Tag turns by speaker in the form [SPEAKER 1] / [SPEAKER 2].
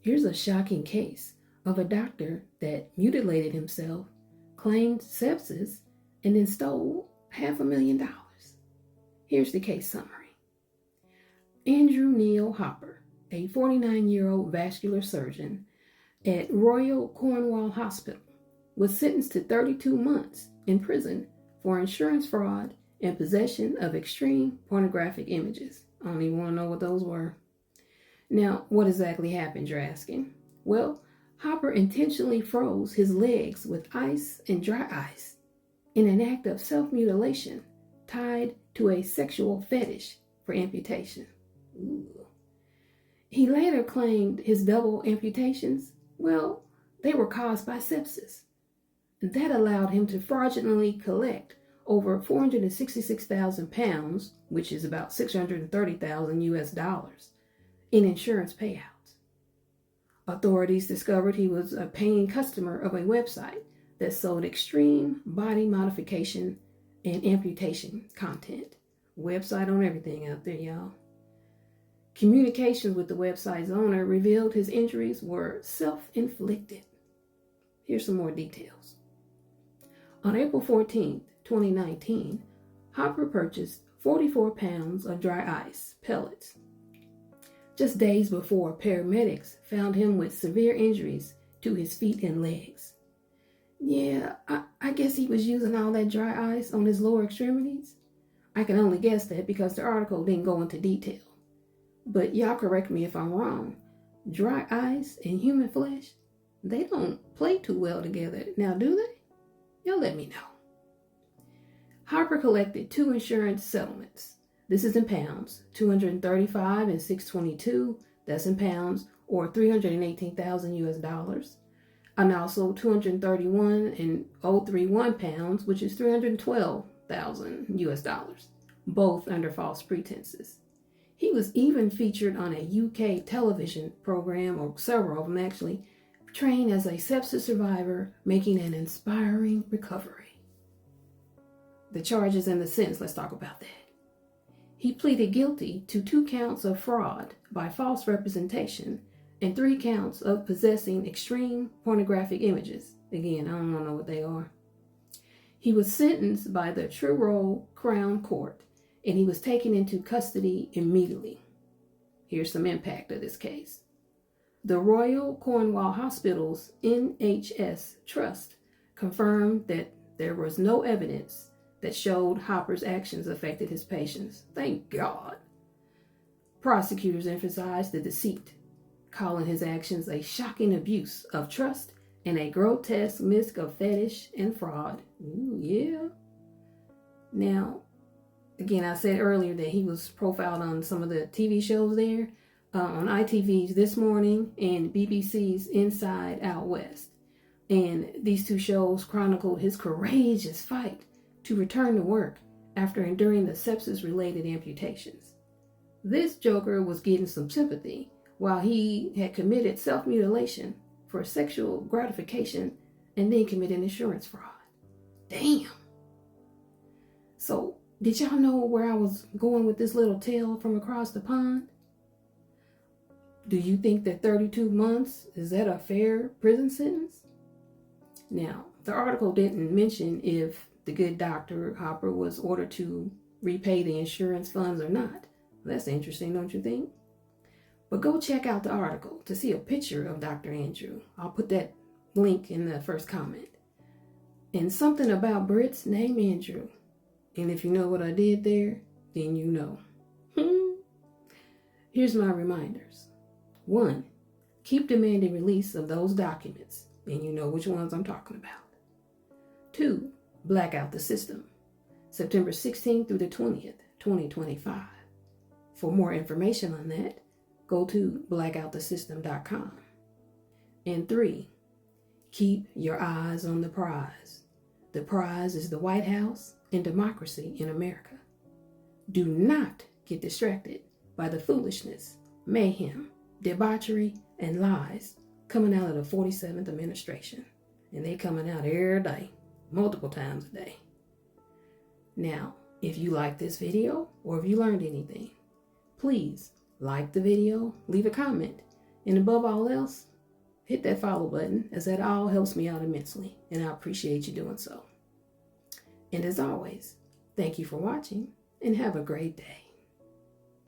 [SPEAKER 1] Here's a shocking case of a doctor that mutilated himself, claimed sepsis, and then stole $500,000. Here's the case summary. Andrew Neil Hopper, a 49-year-old vascular surgeon at Royal Cornwall Hospital, was sentenced to 32 months in prison for insurance fraud and possession of extreme pornographic images. I don't even want to know what those were. Now, what exactly happened, you're asking? Well, Hopper intentionally froze his legs with ice and dry ice in an act of self-mutilation tied to a sexual fetish for amputation. Ooh. He later claimed his double amputations, well, they were caused by sepsis. That allowed him to fraudulently collect over 466,000 pounds, which is about 630,000 US dollars, in insurance payouts. Authorities discovered he was a paying customer of a website that sold extreme body modification and amputation content. Website on everything out there, y'all. Communications with the website's owner revealed his injuries were self-inflicted. Here's some more details. On April 14, 2019, Hopper purchased 44 pounds of dry ice pellets. Just days before, paramedics found him with severe injuries to his feet and legs. Yeah, I guess he was using all that dry ice on his lower extremities. I can only guess that because the article didn't go into detail. But y'all correct me if I'm wrong. Dry ice and human flesh, they don't play too well together. Now, do they? Y'all let me know. Hopper collected 2 insurance settlements. This is in pounds, 235 and 622, that's in pounds, or 318,000 US dollars. And also 231 and 031 pounds, which is 312,000 US dollars, both under false pretenses. He was even featured on a UK television program, or several of them actually, trained as a sepsis survivor, making an inspiring recovery. The charges and the sentence, let's talk about that. He pleaded guilty to 2 counts of fraud by false representation and 3 counts of possessing extreme pornographic images. Again, I don't know what they are. He was sentenced by the Truro Crown Court, and he was taken into custody immediately. Here's some impact of this case. The Royal Cornwall Hospital's NHS Trust confirmed that there was no evidence that showed Hopper's actions affected his patients. Thank God. Prosecutors emphasized the deceit, calling his actions a shocking abuse of trust and a grotesque mix of fetish and fraud. Ooh, yeah. Now, again, I said earlier that he was profiled on some of the TV shows there, on ITV's This Morning and BBC's Inside Out West. And these 2 shows chronicled his courageous fight to return to work after enduring the sepsis-related amputations. This joker was getting some sympathy while he had committed self-mutilation for sexual gratification and then committed insurance fraud. Damn. So, did y'all know where I was going with this little tale from across the pond? Do you think that 32 months, is that a fair prison sentence? Now, the article didn't mention if the good Dr. Hopper was ordered to repay the insurance funds or not. That's interesting, don't you think? But go check out the article to see a picture of Dr. Andrew. I'll put that link in the first comment. And something about Brits named Andrew. And if you know what I did there, then you know. Here's my reminders. 1, keep demanding release of those documents, and you know which ones I'm talking about. 2, black out the system, September 16th through the 20th, 2025. For more information on that, go to blackoutthesystem.com. And 3, keep your eyes on the prize. The prize is the White House and democracy in America. Do not get distracted by the foolishness, mayhem, debauchery, and lies coming out of the 47th administration. And they coming out every day, multiple times a day. Now, if you like this video or if you learned anything, please like the video, leave a comment, And above all else, hit that follow button, as that all helps me out immensely, and I appreciate you doing so. And as always, thank you for watching, and have a great day.